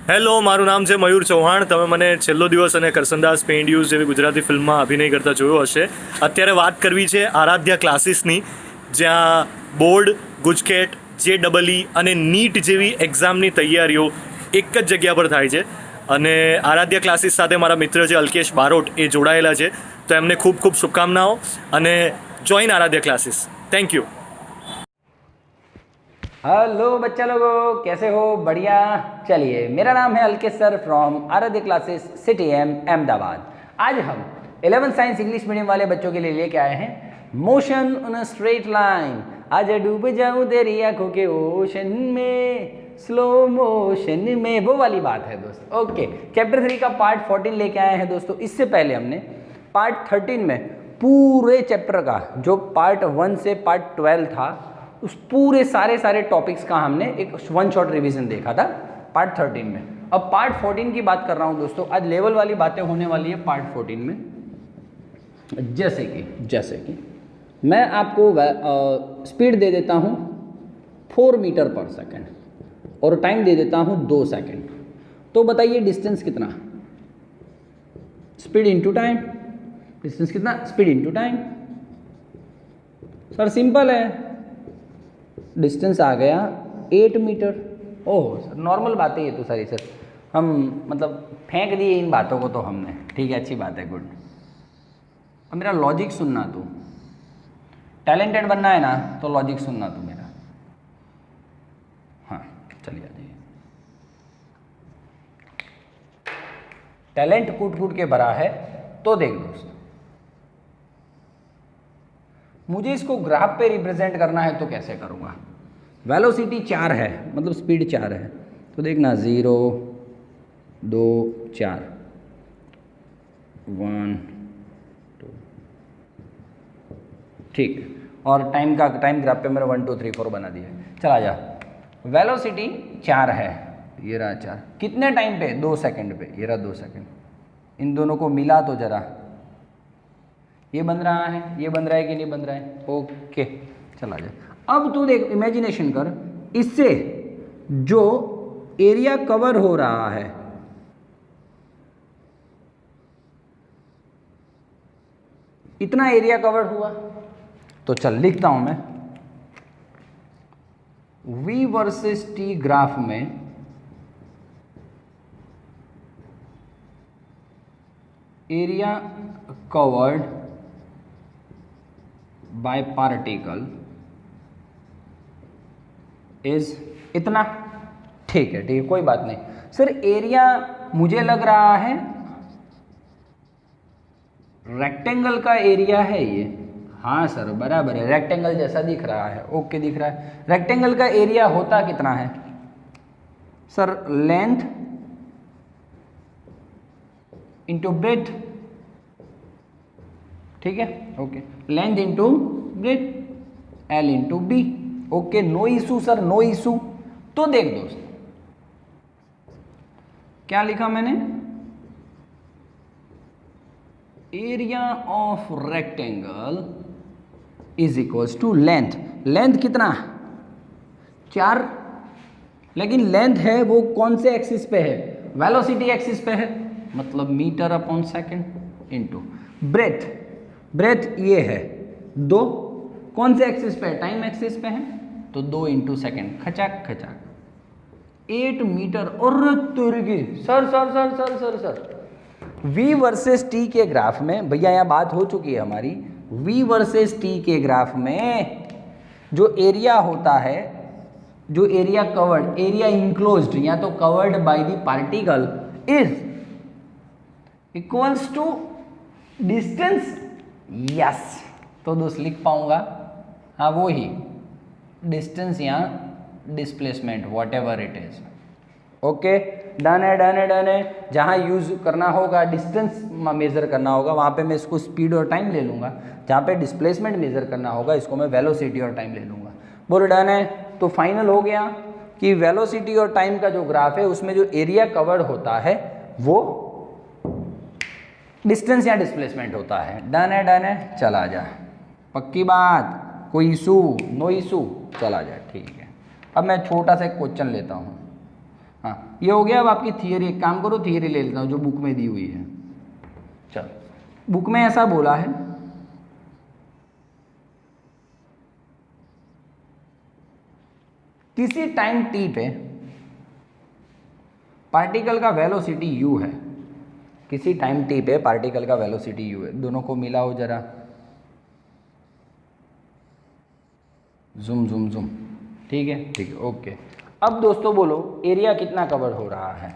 Hello, મારું નામ છે મયુર ચૌહાણ. તમે મને છેલ્લો દિવસ અને કરસનદાસ પેઇન્ડ્યુઝ જેવી ગુજરાતી ફિલ્મમાં અભિનય કરતા જોયો હશે. અત્યારે વાત કરવી છે આરાધ્યા ક્લાસીસની, જ્યાં બોર્ડ, ગુજકેટ, JEE અને નીટ જેવી એક્ઝામની તૈયારીઓ એક જ જગ્યા પર થાય છે. અને આરાધ્યા ક્લાસીસ સાથે મારા મિત્ર છે અલ્કેશ બારોટ, એ જોડાયેલા છે. તો એમને ખૂબ ખૂબ શુભકામનાઓ અને join Aaradhya classes. Thank you. Hello बच्चा लोगों, कैसे हो? बढ़िया. चलिए, मेरा नाम है Alkesh sir from Aaradhya classes CTM Ahmedabad. आज हम 11th साइंस इंग्लिश मीडियम वाले बच्चों के लिए लेके आए हैं motion on a straight line. आज डूब जाऊं तेरी आंखों के ओशन में, स्लो मोशन में, वो वाली बात है दोस्त. ओके, चैप्टर 3 का पार्ट 14 लेके आए हैं दोस्तों. इससे पहले हमने पार्ट 13 में पूरे चैप्टर का, जो पार्ट 1 से पार्ट 12 था, उस पूरे सारे टॉपिक्स का हमने एक वन शॉट रिवीजन देखा था पार्ट 13 में. अब पार्ट 14 की बात कर रहा हूं दोस्तों. आज लेवल वाली बातें होने वाली है पार्ट 14 में. जैसे कि मैं आपको स्पीड दे देता हूं 4 मीटर पर सेकेंड और टाइम दे देता हूं 2 सेकेंड. तो बताइए डिस्टेंस कितना? Speed into time. डिस्टेंस कितना? Speed into time. Sir simple है, डिस्टेंस आ गया 8 मीटर. ओह सर, नॉर्मल बात है ये तो सारी. सर हम मतलब फेंक दिए इन बातों को तो हमने. ठीक है, अच्छी बात है, गुड. अब मेरा लॉजिक सुनना तू. टैलेंटेड बनना है ना तो लॉजिक सुनना तू मेरा. हाँ, चलिए आ जाइए. टैलेंट कूट कूट के भरा है. तो देख दोस्त, मुझे इसको ग्राफ पे रिप्रेजेंट करना है तो कैसे करूँगा? वेलोसिटी 4 है, मतलब स्पीड 4 है. तो देखना 0 2 4 1 2. ठीक. और टाइम ग्राफ पे मेरा 1 2 3 4 बना दिया है. चला जा. वेलोसिटी 4 है, ये रहा 4. कितने टाइम पे? 2 सेकंड पे. ये रहा 2 सेकंड. इन दोनों को मिला तो जरा, ये बन रहा है, ये बन रहा है कि नहीं बन रहा है? ओके, चला जाए. अब तू देख, इमेजिनेशन कर, इससे जो एरिया कवर हो रहा है, इतना एरिया कवर हुआ. तो चल लिखता हूं मैं. V वर्सेस T ग्राफ में area covered bye particle is इतना. ठीक है, कोई बात नहीं. सर एरिया मुझे लग रहा है रेक्टेंगल का एरिया है ये. हाँ सर बराबर है, रेक्टेंगल जैसा दिख रहा है. ओके, दिख रहा है. रेक्टेंगल का एरिया होता कितना है? Sir length into breadth. ठीक है, okay. Length into breadth, L into B. Okay, no issue sir, no issue. तो देख दोस्त, क्या लिखा मैंने? Area of rectangle is equals to length. Length कितना? 4. लेकिन लेंथ है वो कौन से एक्सिस पे है? वेलोसिटी एक्सिस पे है, मतलब metre upon second into breadth. Breadth ये है 2. कौन से एक्सिस पे है? टाइम एक्सिस पे है, तो 2 इंटू सेकेंड. खचाक खचाक 8 मीटर. और तुर्गी सर सर सर सर सर सर V वर्सेस T के ग्राफ में, भैया यहाँ बात हो चुकी है हमारी. V वर्सेस T के ग्राफ में जो एरिया होता है, जो एरिया कवर्ड, एरिया इंक्लोज्ड या तो covered by the particle is equals to distance. Yes, तो दोस्त लिख पाऊंगा. हाँ वो ही डिस्टेंस या displacement, whatever it is. Okay, done है, डन है, डन है. जहाँ यूज करना होगा, डिस्टेंस मेजर करना होगा, वहाँ पे मैं इसको स्पीड और टाइम ले लूँगा. जहाँ पे डिस्प्लेसमेंट मेजर करना होगा, इसको मैं वेलोसिटी और टाइम ले लूँगा. बोलो डन है. तो फाइनल हो गया कि वेलोसिटी और टाइम का जो ग्राफ है, उसमें जो एरिया कवर्ड होता है वो डिस्टेंस या डिस्प्लेसमेंट होता है. डन है, डन है. चला जा. पक्की बात, कोई इशू? No issue. चला जा, ठीक है. अब मैं छोटा सा क्वेश्चन लेता हूँ. हाँ ये हो गया। अब आपकी थियरी, एक काम करो थियरी ले लेता हूँ जो बुक में दी हुई है। चलो बुक में ऐसा बोला है, किसी टाइम टी पे पार्टिकल का वेलोसिटी u है, किसी टाइम टी पे पार्टिकल का वेलोसिटी u है। दोनों को मिलाओ जरा, जूम जूम जूम, ठीक है ठीक है ओके। अब दोस्तों बोलो एरिया कितना कवर हो रहा है?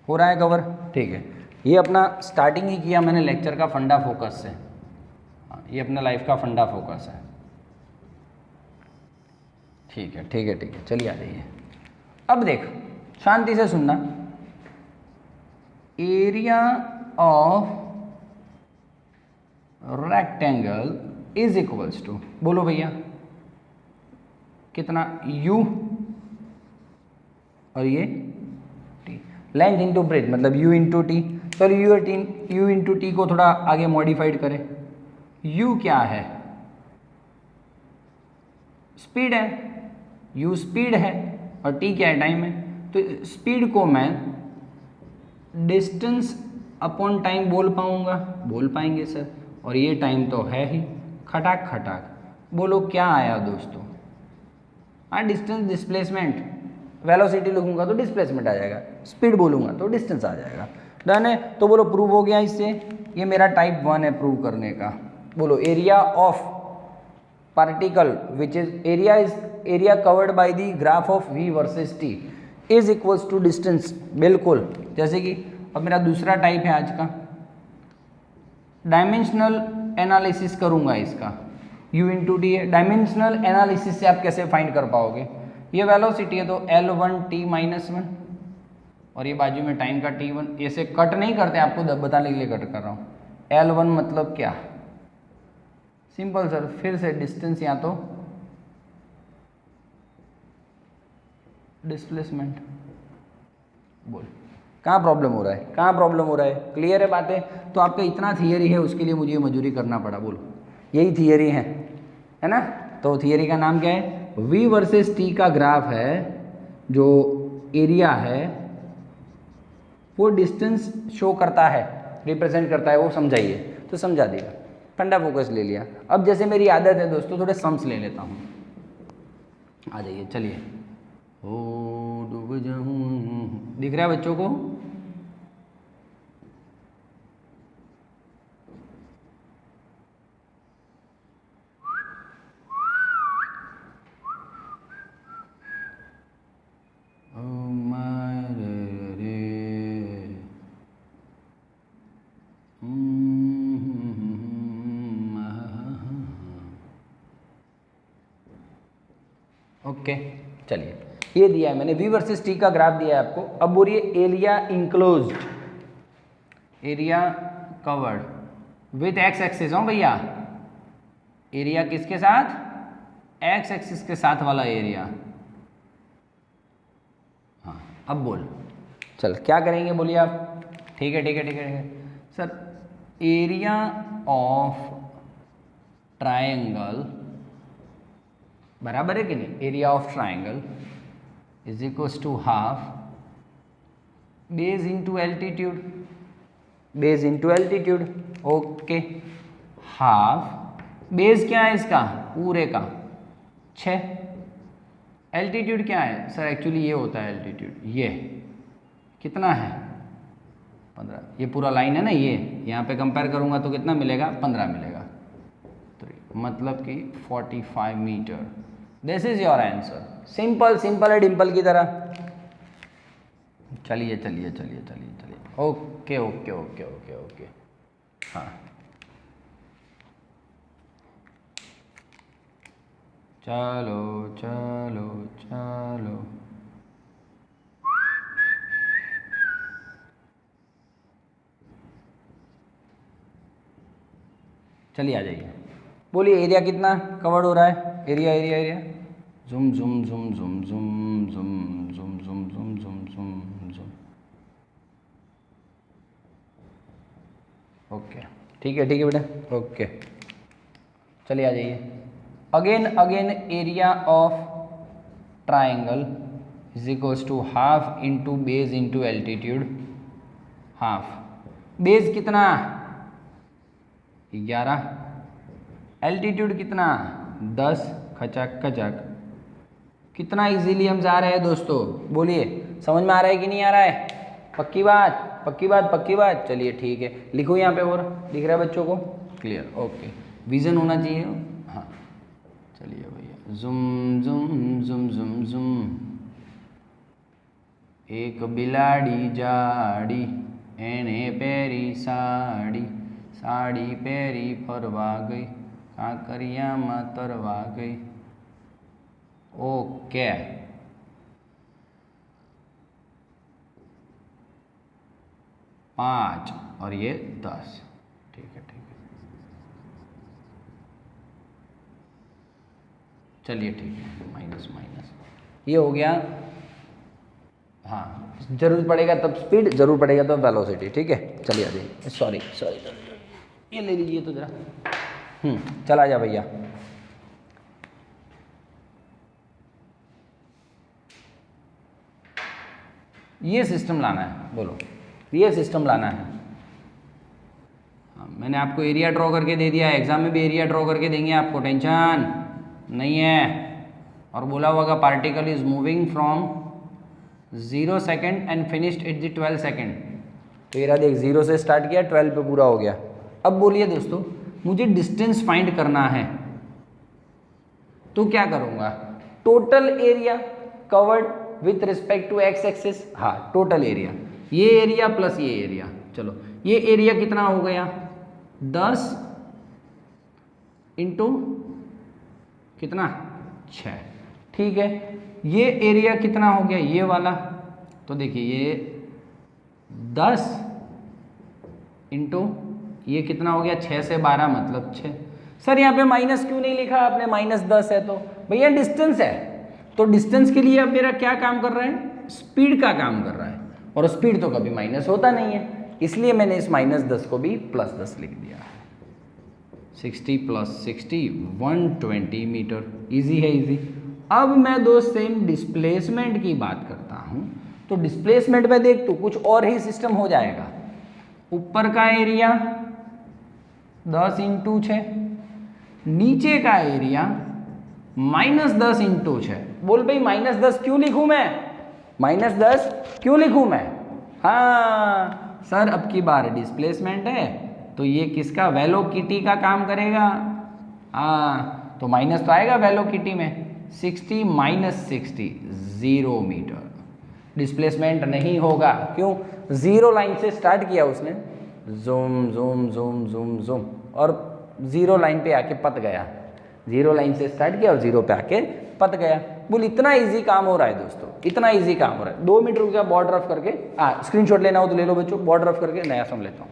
हो रहा है कवर, ठीक है। ये अपना स्टार्टिंग ही किया मैंने लेक्चर का फंडा फोकस से। हाँ, ये अपना लाइफ का फंडा फोकस है, ठीक है ठीक है ठीक है। चलिए आ जाइए। अब देखो शांति से सुनना, area of rectangle is equals to, बोलो भैया कितना, u और ये t, लेंथ इंटू ब्रेथ मतलब u इंटू टी। चलो u इंटू टी को थोड़ा आगे मॉडिफाइड करें। u क्या है? स्पीड है, u स्पीड है और t क्या है? टाइम है। तो स्पीड को मैं डिस्टेंस अपॉन टाइम बोल पाऊंगा? बोल पाएंगे सर। और ये टाइम तो है ही, खटाक खटाक। बोलो क्या आया दोस्तों? हाँ डिस्टेंस डिस्प्लेसमेंट, वेलोसिटी लिखूंगा तो डिस्प्लेसमेंट आ जाएगा, स्पीड बोलूंगा तो डिस्टेंस आ जाएगा। डन है। तो बोलो प्रूव हो गया इससे। ये मेरा टाइप 1 है प्रूव करने का। बोलो area of particle which is area covered by the graph of v versus t is equals to distance. बिल्कुल, जैसे कि अब मेरा दूसरा टाइप है आज का, डायमेंशनल एनालिसिस करूंगा इसका। u इंटू टी है, डायमेंशनल एनालिसिस से आप कैसे फाइंड कर पाओगे? ये वेलोसिटी है तो L1 t माइनस 1 और ये बाजू में टाइम का t1। ऐसे कट नहीं करते, आपको बताने के लिए कट कर रहा हूँ। L1 मतलब क्या? सिंपल सर, फिर से डिस्टेंस या तो डिस्प्लेसमेंट। बोल कहाँ प्रॉब्लम हो रहा है? कहाँ प्रॉब्लम हो रहा है? क्लियर है बातें? तो आपका इतना थियरी है, उसके लिए मुझे मजूरी करना पड़ा। बोलो यही थियरी है ना? तो थियरी का नाम क्या है? v वर्सेस t का ग्राफ है, जो एरिया है वो डिस्टेंस शो करता है, रिप्रेजेंट करता है, वो समझाइए। तो समझा दिया, फंडा फोकस ले लिया। अब जैसे मेरी आदत है दोस्तों, थोड़े सम्स ले लेता हूँ। आ जाइए चलिए। ओ डूब जाऊं, दिख रहा है बच्चों को? ओके चलिए, ये दिया है मैंने v वर्सेस t का ग्राफ दिया है आपको। अब बोलिए area enclosed, area covered with x axis. हो भैया, एरिया किसके साथ? x एक्सिस के साथ वाला एरिया। हाँ अब बोल, चल क्या करेंगे बोलिए आप? ठीक है ठीक है ठीक है सर, एरिया ऑफ ट्रायंगल बराबर है कि नहीं? Area of triangle is equals to half base into altitude, base into altitude. Okay, half base क्या है इसका? पूरे का 6। एल्टीट्यूड क्या है सर? एक्चुअली ये होता है एल्टीट्यूड, ये कितना है? 15। ये पूरा लाइन है ना, ये यहाँ पे कंपेयर करूँगा तो कितना मिलेगा? 15 मिलेगा। तो मतलब कि 45 metre. This is your answer. Simple simple है, डिम्पल की तरह। चलिए चलिए चलिए चलिए चलिए, okay okay okay okay okay. हाँ चलो चलो चलो, चलिए आ जाइए। बोलिए एरिया कितना कवर्ड हो रहा है? Area area area, zoom zoom zoom zoom zoom zoom zoom zoom zoom zoom zoom zoom. Okay ठीक है बेटा, ओके चलिए आ जाइए। Again area of triangle is equals to half into base into altitude. Half base कितना 11, altitude कितना 10, खचक खचक। कितना easily हम जा रहे हैं दोस्तों, बोलिए समझ में आ रहा है कि नहीं आ रहा है? पक्की बात पक्की बात पक्की बात। चलिए ठीक है, लिखो यहाँ पे, और दिख रहा है बच्चों को? Clear, okay. विजन होना चाहिए। हाँ चलिए भैया, जुम जुम जुम जुम जुम। एक बिलाड़ी जाड़ी एने पेरी साड़ी, साड़ी पेरी फरवा गई, कांकरिया में तरवा गई। ओके, पाँच और ये 10, ठीक है ठीक है। चलिए ठीक है, माइनस माइनस ये हो गया। हाँ जरूरत पड़ेगा तब स्पीड, जरूर पड़ेगा तो वेलोसिटी, ठीक है। चलिए आ जाइए, सॉरी ये ले लीजिए तो जरा। चला जा भैया। ये सिस्टम लाना है, बोलो ये सिस्टम लाना है। हाँ, मैंने आपको एरिया ड्रॉ करके दे दिया है, एग्जाम में भी एरिया ड्रॉ करके देंगे आपको, टेंशन नहीं है। और बोला होगा particle is moving from 0 second and finished at the 12 second. तो ये रहा देख, 0 से स्टार्ट किया, 12 पे पूरा हो गया। अब बोलिए दोस्तों, मुझे डिस्टेंस फाइंड करना है, तो क्या करूँगा? Total area covered with respect to x axis. हाँ टोटल एरिया, ये एरिया प्लस ये एरिया। चलो ये एरिया कितना हो गया? 10 इंटू कितना 6, ठीक है। ये एरिया कितना हो गया ये वाला? तो देखिए ये 10 इंटू ये कितना हो गया 6 से 12 मतलब 6। सर यहाँ पे माइनस क्यों नहीं लिखा आपने? -10 है तो भैया डिस्टेंस है, तो डिस्टेंस के लिए अब मेरा क्या काम कर रहा है? स्पीड का काम कर रहा है, और स्पीड तो कभी माइनस होता नहीं है, इसलिए मैंने इस -10 को भी +10 लिख दिया। 60 + 60 120 मीटर। इजी है इजी। अब मैं दोस्त सेम डिस्प्लेसमेंट की बात करता हूँ, तो डिस्प्लेसमेंट में देख तो कुछ और ही सिस्टम हो जाएगा। ऊपर का एरिया 10 इंटू 6, नीचे का एरिया -10 इंटू 6। बोल भाई -10 क्यों लिखूं मैं? -10 क्यों लिखूं मैं? हाँ सर अब की बार डिस्प्लेसमेंट है, तो ये किसका? वेलोसिटी का काम करेगा। हाँ तो माइनस तो आएगा वेलोसिटी में। 60 - 60 0 मीटर। डिस्प्लेसमेंट नहीं होगा, क्यों? 0 लाइन से स्टार्ट किया उसने, zoom zoom zoom zoom zoom, और 0 लाइन पे आके पत गया। 0 लाइन से स्टार्ट किया और 0 पे आके पत गया। बोल इतना इजी काम हो रहा है दोस्तों, इतना इजी काम हो रहा है। 2 मिनट रुक गया, बॉर्ड रफ करके स्क्रीनशॉट लेना हो तो ले लो बच्चों, बॉर्ड रफ करके नया सम लेता हूँ।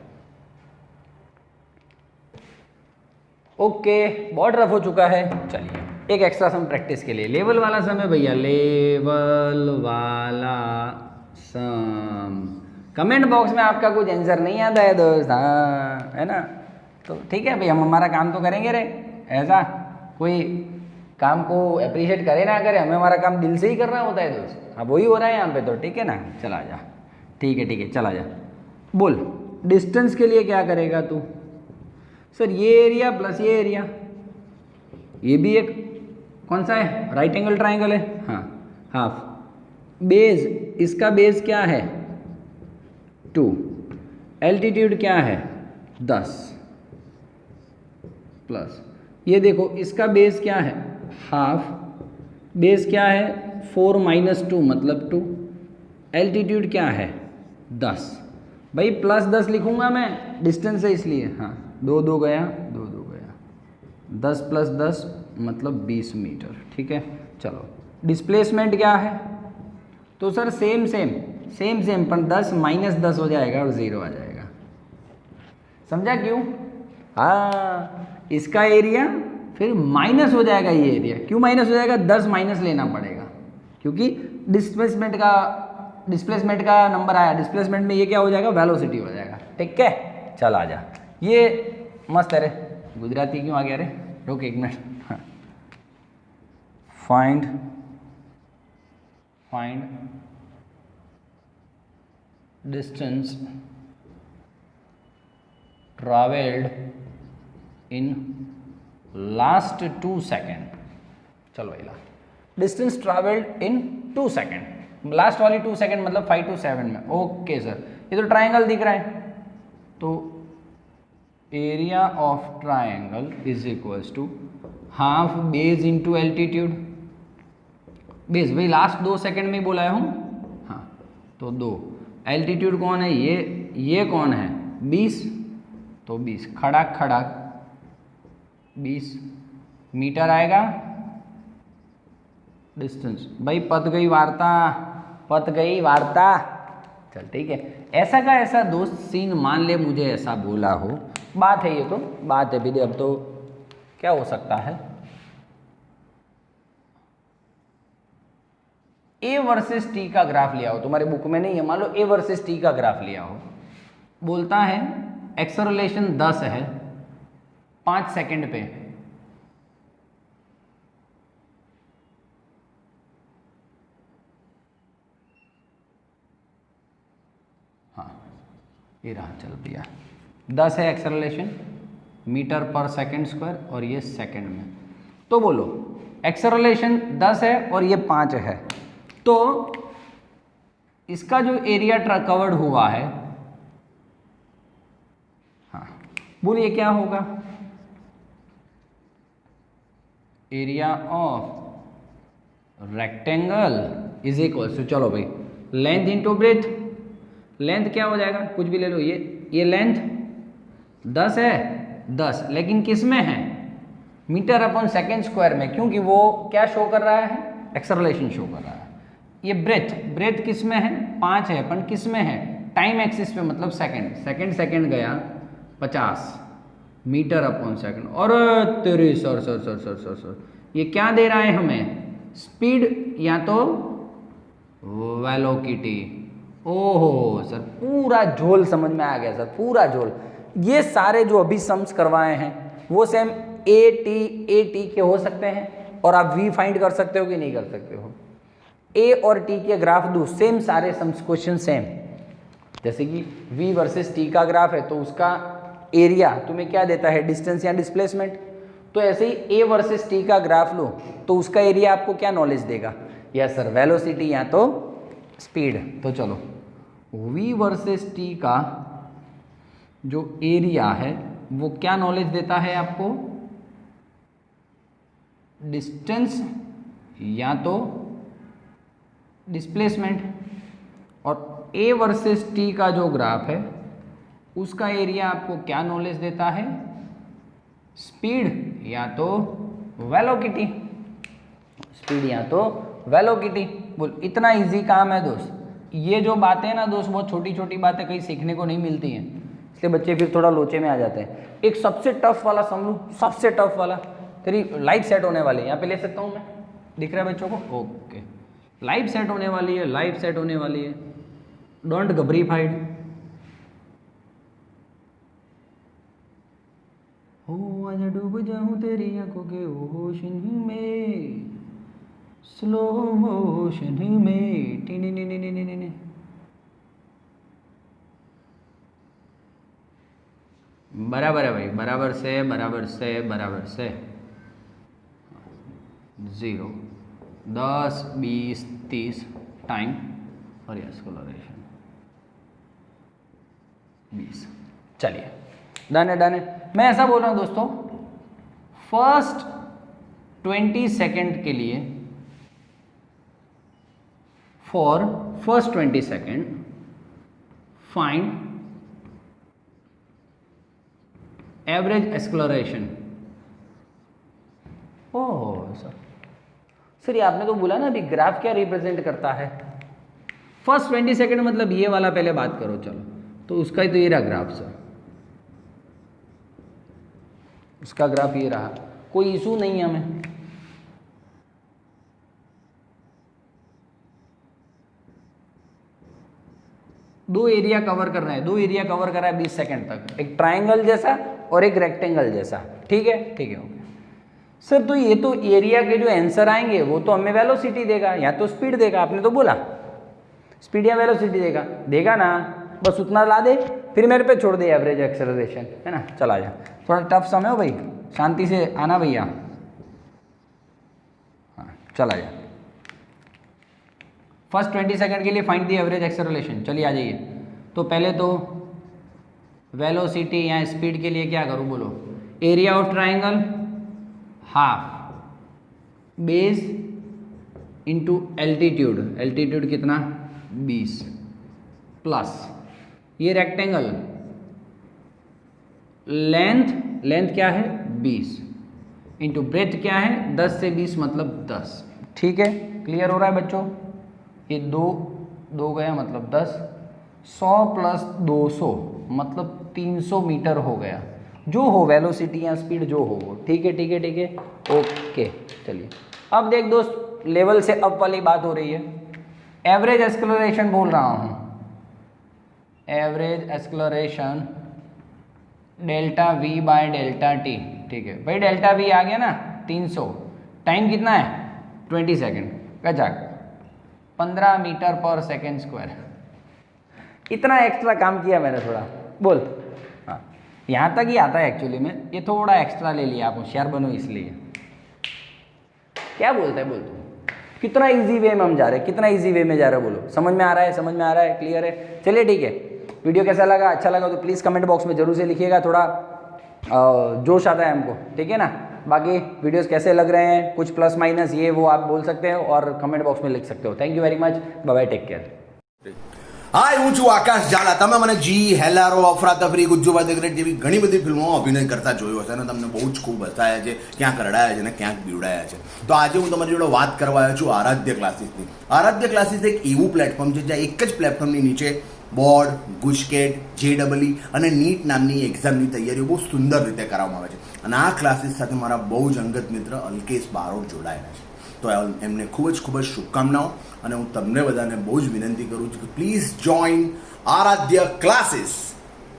ओके बॉर्ड रफ हो चुका है। चलिए एक एक्स्ट्रा सम प्रैक्टिस के लिए, लेवल वाला सम है भैया, लेवल वाला सम। कमेंट बॉक्स में आपका कुछ आंसर नहीं आता है दोस्त, हाँ है ना? तो ठीक है भाई, हम हमारा काम तो करेंगे रे। ऐसा कोई काम को अप्रिशिएट करे ना करे, हमें हमारा काम दिल से ही करना होता है दोस्त। अब वही हो रहा है यहाँ पे, तो ठीक है ना? चला जा, ठीक है चला जा। बोल डिस्टेंस के लिए क्या करेगा तू? सर ये एरिया प्लस ये एरिया, ये भी एक कौन सा है? राइट एंगल ट्राइंगल है। हाँ हाफ। बेस, इसका बेस क्या है? 2। एल्टीट्यूड क्या है? 10 प्लस ये देखो इसका बेस क्या है? हाफ। बेस क्या है? 4 - 2 मतलब 2। एल्टीट्यूड क्या है? 10। भाई +10 लिखूंगा मैं, डिस्टेंस है इसलिए। हाँ 2 2 गया, 2 2 गया, 10 + 10 मतलब 20 मीटर, ठीक है। चलो डिस्प्लेसमेंट क्या है? तो सर सेम पर 10 - 10 हो जाएगा और 0 आ जाएगा। समझा क्यों? हाँ इसका एरिया फिर माइनस हो जाएगा, ये एरिया क्यों माइनस हो जाएगा? 10 माइनस लेना पड़ेगा, क्योंकि डिस्प्लेसमेंट का नंबर आया। डिस्प्लेसमेंट में ये क्या हो जाएगा? वेलोसिटी हो जाएगा, ठीक है। चल आ जा, ये मस्त है रे, गुजराती क्यों आ गया रे, रुक एक मिनट। हाँ, find distance travelled in last 2 second. चलो भाई, distance travelled in 2 second, last वाली 2 सेकेंड मतलब 5 to 7 में। ओके सर, ये तो ट्राइंगल दिख रहा है, तो area of triangle is equals to half base into altitude. Base भाई लास्ट 2 सेकेंड में ही बोला हूँ, हाँ, तो 2। एल्टीट्यूड कौन है, ये कौन है 20, तो 20 खड़ा 20 मीटर आएगा डिस्टेंस। भाई पत गई वार्ता। चल ठीक है, ऐसा का ऐसा दोस्त सीन मान ले मुझे ऐसा बोला हो, बात है, ये तो बात है विदे। अब तो क्या हो सकता है, ए वर्सेस टी का ग्राफ लिया हो, तुम्हारे बुक में नहीं है, मान लो ए वर्सेस टी का ग्राफ लिया हो, बोलता है एक्सेलरेशन 10 है 5 सेकंड पे, हाँ ये रहा, चल दिया 10 है एक्सेलरेशन मीटर पर सेकंड स्क्वायर, और ये सेकंड में। तो बोलो एक्सेलरेशन 10 है और ये 5 है, तो इसका जो एरिया कवर्ड हुआ है, हाँ बोलिए क्या होगा, area of rectangle is equal to, चलो भाई लेंथ इंटू ब्रेथ। लेंथ क्या हो जाएगा, कुछ भी ले लो, ये लेंथ 10 है 10, लेकिन किस में है, मीटर अपॉन सेकेंड स्क्वायर में, क्योंकि वो क्या शो कर रहा है, एक्सेलरेशन शो कर रहा है। ये ब्रेथ किस में है, 5 है, अपन किस में है, टाइम एक्सिस पे, मतलब सेकंड गया 50 मीटर अपॉन सेकंड। और तेरी सर ये क्या दे रहा है हमें, स्पीड या तो वेलोसिटी। ओहो सर, पूरा झोल समझ में आ गया सर, पूरा झोल। ये सारे जो अभी सम्स करवाए हैं वो सेम ए टी के हो सकते हैं, और आप वी फाइंड कर सकते हो कि नहीं कर सकते हो। ए और टी के ग्राफ दो, सेम सारे सम्स क्वेश्चन सेम। जैसे कि v वर्सेस टी का ग्राफ है, तो उसका एरिया तुम्हें क्या देता है, डिस्टेंस या डिस्प्लेसमेंट। तो ऐसे ही a वर्सेस टी का ग्राफ लो, तो उसका एरिया आपको क्या नॉलेज देगा, यस सर वेलोसिटी या तो स्पीड। तो चलो v वर्सेस टी का जो एरिया है वो क्या नॉलेज देता है आपको, डिस्टेंस या तो डिस्प्लेसमेंट। और a वर्सेस t का जो ग्राफ है उसका एरिया आपको क्या नॉलेज देता है, स्पीड या तो वेलोसिटी, स्पीड या तो वेलोसिटी। बोल, इतना इजी काम है दोस्त। ये जो बातें हैं ना दोस्त, बहुत छोटी छोटी बातें कहीं सीखने को नहीं मिलती हैं, इसलिए बच्चे फिर थोड़ा लोचे में आ जाते हैं। एक सबसे टफ वाला समझू, सबसे टफ वाला, तेरी लाइफ सेट होने वाली है, यहाँ पे ले सकता हूँ मैं, दिख रहा है बच्चों को, ओके। लाइफ सेट होने वाली है, लाइफ सेट होने वाली है, डोंट घबरीफाइड। हो आज डूब जाऊं तेरी आंखों के ओशन में, स्लो मोशन में, टिनी नी नी नी नी नी। बराबर है भाई, बराबर से 0 10 20 30 टाइम, और ये एक्सेलरेशन 20। चलिए डन है। मैं ऐसा बोल रहा हूँ दोस्तों, फर्स्ट 20 सेकेंड के लिए, for first 20 second find average acceleration. Oh sir ये आपने तो बोला ना अभी, ग्राफ क्या रिप्रेजेंट करता है, फर्स्ट 20 सेकेंड मतलब ये वाला पहले बात करो, चलो तो उसका ही तो ये रहा ग्राफ सर, उसका ग्राफ ये रहा, कोई इशू नहीं है हमें। दो एरिया कवर करना है, दो एरिया कवर करा है 20 सेकंड तक, एक ट्राइंगल जैसा और एक रेक्टेंगल जैसा। ठीक है, ठीक है, ओके सर। तो ये तो एरिया के जो आंसर आएंगे वो तो हमें वेलोसिटी देगा या तो स्पीड देगा, आपने तो बोला स्पीड या वेलोसिटी देगा ना, बस उतना ला दे, फिर मेरे पे छोड़ दे एवरेज एक्सेलरेशन, है ना। चला जा, थोड़ा टफ समय हो भाई, शांति से आना भैया। हाँ चला जा। फर्स्ट 20 सेकंड के लिए फाइंड दी एवरेज एक्सेलरेशन। चलिए आ जाइए। तो पहले तो वेलोसिटी या स्पीड के लिए क्या करूँ बोलो, area of triangle half base into altitude, altitude कितना 20 प्लस ये रेक्टेंगल लेंथ क्या है 20 इंटू ब्रेथ क्या है 10 से 20 मतलब 10। ठीक है, क्लियर हो रहा है बच्चों। ये दो गया मतलब 10, 100 प्लस 200 मतलब 300 मीटर हो गया, जो हो वेलोसिटी या स्पीड जो हो वो। ठीक है, ठीक है, ठीक है, ओके। चलिए अब देख दोस्त, लेवल से अप वाली बात हो रही है। एवरेज एक्सेलरेशन बोल रहा हूँ, average acceleration delta we by delta T. ठीक है भाई, डेल्टा वी आ गया ना 300, टाइम कितना है 20 सेकेंड, गजाक 15 मीटर पर सेकेंड स्क्वायर। इतना एक्स्ट्रा काम किया मैंने थोड़ा, बोल। हाँ यहाँ तक ही आता है एक्चुअली में, ये थोड़ा एक्स्ट्रा ले लिया, आप होशियार बनो इसलिए। क्या बोलता है बोल तू, कितना इजी वे में हम जा रहे हैं, कितना इजी वे में जा रहे हैं बोलो। समझ में आ रहा है, समझ में आ रहा है, क्लियर है। चलिए ठीक है, वीडियो कैसा लगा, अच्छा लगा तो प्लीज़ कमेंट बॉक्स में जरूर से लिखिएगा, थोड़ा जोश आता है हमको, ठीक है ना। बाकी वीडियोस कैसे लग रहे हैं, कुछ प्लस माइनस ये वो आप बोल सकते हो और कमेंट बॉक्स में लिख सकते हो। Thank you very much, bye bye, take care. Hi, હું છું આકાશ ઝાલા। તમે મને જી, હેલારો, અફરાતફરી, ગુજ્જુબા ધ ગ્રેટ જેવી ઘણી બધી ફિલ્મોમાં અભિનય કરતા જોયો હશે અને તમને બહુ જ ખૂબ હસાયા છે, ક્યાંક રડાયા છે અને ક્યાંક બીવડાયા છે। તો આજે હું તમારી જોડે વાત કરવા આવ્યો છું આરાધ્ય ક્લાસીસની। આરાધ્ય ક્લાસીસ એક એવું પ્લેટફોર્મ છે જ્યાં એક જ પ્લેટફોર્મની નીચે બોર્ડ, ગુજકેટ, JEE અને નીટ નામની એક્ઝામની તૈયારીઓ બહુ સુંદર રીતે કરાવવામાં આવે છે અને આ ક્લાસીસ સાથે મારા બહુ જ અંગત મિત્ર અલ્કેશ બારોટ જોડાયેલા છે। તો એમને ખૂબ જ શુભકામનાઓ અને હું તમને બધાને બહુ જ વિનંતી કરું છું કે પ્લીઝ જોઈન આરાધ્ય ક્લાસીસ।